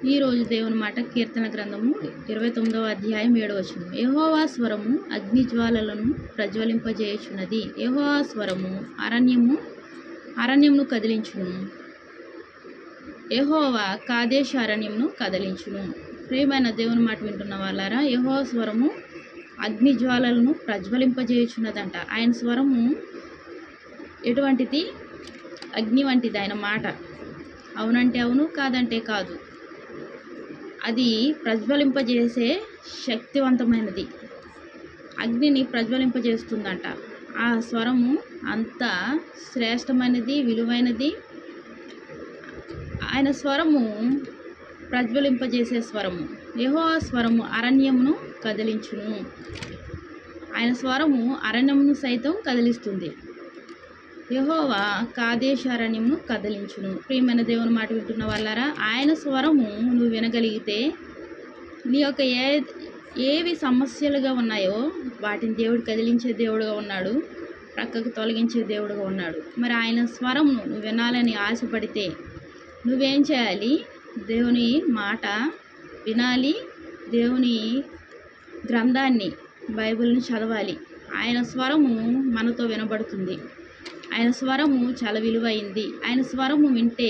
ఈ రోజు దేవుని మాట కీర్తన గ్రంథము 29వ అధ్యాయం 7వ వచనం. యెహోవా స్వరము అగ్ని జ్వాలలను ప్రజ్వలింపజేయుచున్నది. యెహోవా స్వరము అరణ్యమును కదిలించును. యెహోవా కాదేశ అరణ్యమును కదిలించును. ప్రియమైన దేవుని మాట వింటున్న వాళ్ళారా, యెహోవా స్వరము అగ్ని జ్వాలలను ప్రజ్వలింపజేయుచున్నదంట. ఆయన స్వరము ఎటువంటిది? అగ్ని వంటిది ఆయన మాట. అవునంటే అవును, కాదంటే కాదు. అది ప్రజ్వలింపజేసే శక్తివంతమైనది. అగ్నిని ప్రజ్వలింపజేస్తుందంట. ఆ స్వరము అంత శ్రేష్టమైనది, విలువైనది. ఆయన స్వరము ప్రజ్వలింపజేసే స్వరము. యెహోవా స్వరము అరణ్యమును కదిలించును. ఆయన స్వరము అరణ్యమును సైతం కదిలిస్తుంది. యెహోవా కాదేశ అరణ్యమును కదిలించును. ప్రియమైన దేవుని మాట వింటున్న వాళ్ళారా, ఆయన స్వరము నువ్వు వినగలిగితే నీ యొక్క ఏవి సమస్యలుగా ఉన్నాయో వాటిని దేవుడు కదిలించే దేవుడుగా ఉన్నాడు, ప్రక్కకు తొలగించే దేవుడుగా ఉన్నాడు. మరి ఆయన స్వరమును నువ్వు వినాలని ఆశపడితే నువ్వేం చేయాలి? దేవుని మాట వినాలి, దేవుని గ్రంథాన్ని, బైబిల్ని చదవాలి. ఆయన స్వరము మనతో వినబడుతుంది. ఆయన స్వరము చాలా విలువైంది. ఆయన స్వరము వింటే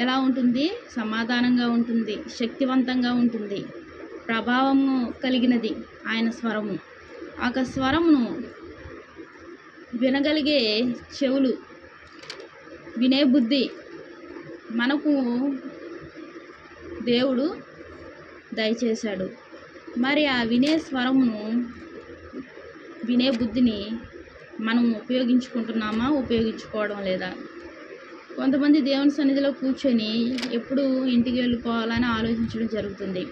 ఎలా ఉంటుంది? సమాధానంగా ఉంటుంది, శక్తివంతంగా ఉంటుంది, ప్రభావము కలిగినది ఆయన స్వరము. ఆ స్వరమును వినగలిగే చెవులు, వినే బుద్ధి మనకు దేవుడు దయచేశాడు. మరి ఆ వినే స్వరమును, వినే బుద్ధిని మనం ఉపయోగించుకుంటున్నామా, ఉపయోగించుకోవడం లేదా? కొంతమంది దేవుని సన్నిధిలో కూర్చొని ఎప్పుడు ఇంటికి వెళ్ళిపోవాలని ఆలోచించడం జరుగుతుంది.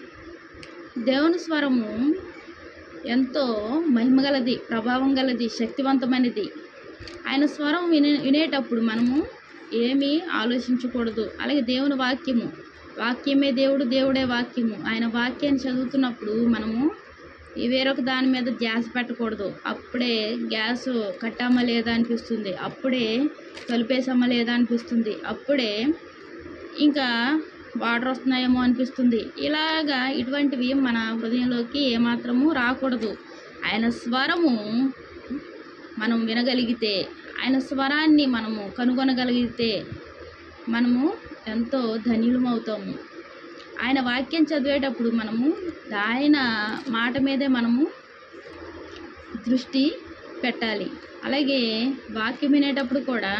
దేవుని స్వరము ఎంతో మహిమగలది, ప్రభావం గలది, శక్తివంతమైనది. ఆయన స్వరం వినేటప్పుడు మనము ఏమీ ఆలోచించకూడదు. అలాగే దేవుని వాక్యమే దేవుడు, దేవుడే వాక్యము. ఆయన వాక్యాన్ని చదువుతున్నప్పుడు మనము వేరొక దాని మీద గ్యాస్ పెట్టకూడదు. అప్పుడే గ్యాస్ కట్టామా లేదా అనిపిస్తుంది, అప్పుడే కలిపేసామా లేదా అనిపిస్తుంది, అప్పుడే ఇంకా వాటర్ వస్తున్నాయేమో అనిపిస్తుంది. ఇలాగా ఇటువంటివి మన హృదయంలోకి ఏమాత్రము రాకూడదు. ఆయన స్వరము మనం వినగలిగితే, ఆయన స్వరాన్ని మనము కనుగొనగలిగితే మనము ఎంతో ధన్యులమవుతాము. ఆయన వాక్యం చదివేటప్పుడు మనము ఆయన మాట మీదే మనము దృష్టి పెట్టాలి. అలాగే వాక్యం వినేటప్పుడు కూడా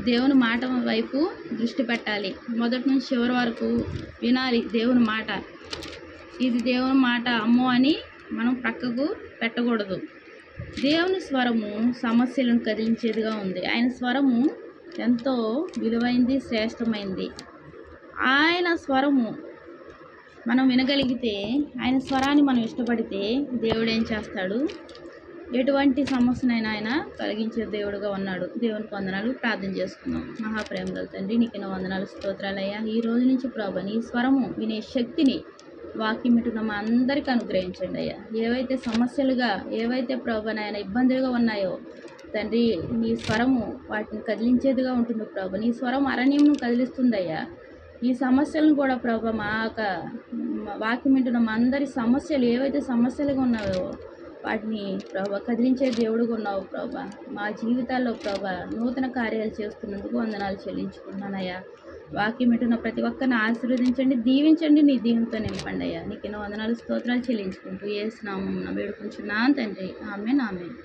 దేవుని మాట వైపు దృష్టి పెట్టాలి. మొదటి నుంచి చివరి వరకు వినాలి దేవుని మాట. ఇది దేవుని మాట అమ్మో అని మనం ప్రక్కకు పెట్టకూడదు. దేవుని స్వరము సమస్యలను కదిలించేదిగా ఉంది. ఆయన స్వరము ఎంతో విలువైంది, శ్రేష్టమైంది. ఆయన స్వరము మనం వినగలిగితే, ఆయన స్వరాన్ని మనం ఇష్టపడితే దేవుడు ఏం చేస్తాడు? ఎటువంటి సమస్యనైనా ఆయన తొలగించే దేవుడుగా ఉన్నాడు. దేవునికి వందనాలు. ప్రార్థన చేసుకుందాం. మహాప్రేమ గల తండ్రి, నీకు ఎన్నో వందనాలు, స్తోత్రాలయ్యా. ఈ రోజు నుంచి ప్రభు నీ స్వరము వినే శక్తిని వాక్యం వింటున్న మా అందరికీ అనుగ్రహించండి అయ్యా. ఏవైతే ప్రభు నాయన ఇబ్బందులుగా ఉన్నాయో తండ్రి, నీ స్వరము వాటిని కదిలించేదిగా ఉంటుంది ప్రభు. నీ స్వరం అరణ్యమును కదిలిస్తుందయ్యా. ఈ సమస్యలను కూడా ప్రభు మా వాక్యం వింటున్న మా అందరి సమస్యలు ఏవైతే సమస్యలుగా ఉన్నాయో వాటిని ప్రభు కదిలించే దేవుడుగా ఉన్నావు ప్రభు. మా జీవితాల్లో ప్రభు నూతన కార్యాలు చేస్తున్నందుకు వందనాలు చెల్లించుకుంటున్నానయ్యా. వాక్యం వింటున్న ప్రతి ఒక్కరిని ఆశీర్వదించండి, దీవించండి, నీ దీవెనతో నింపండి అయ్యా. నీకు ఎన్నో వందనాలు, స్తోత్రాలు చెల్లించుకుంటూ యేసు నామమున వేడుకుంటున్నాను తండ్రి. ఆమేన్, ఆమేన్.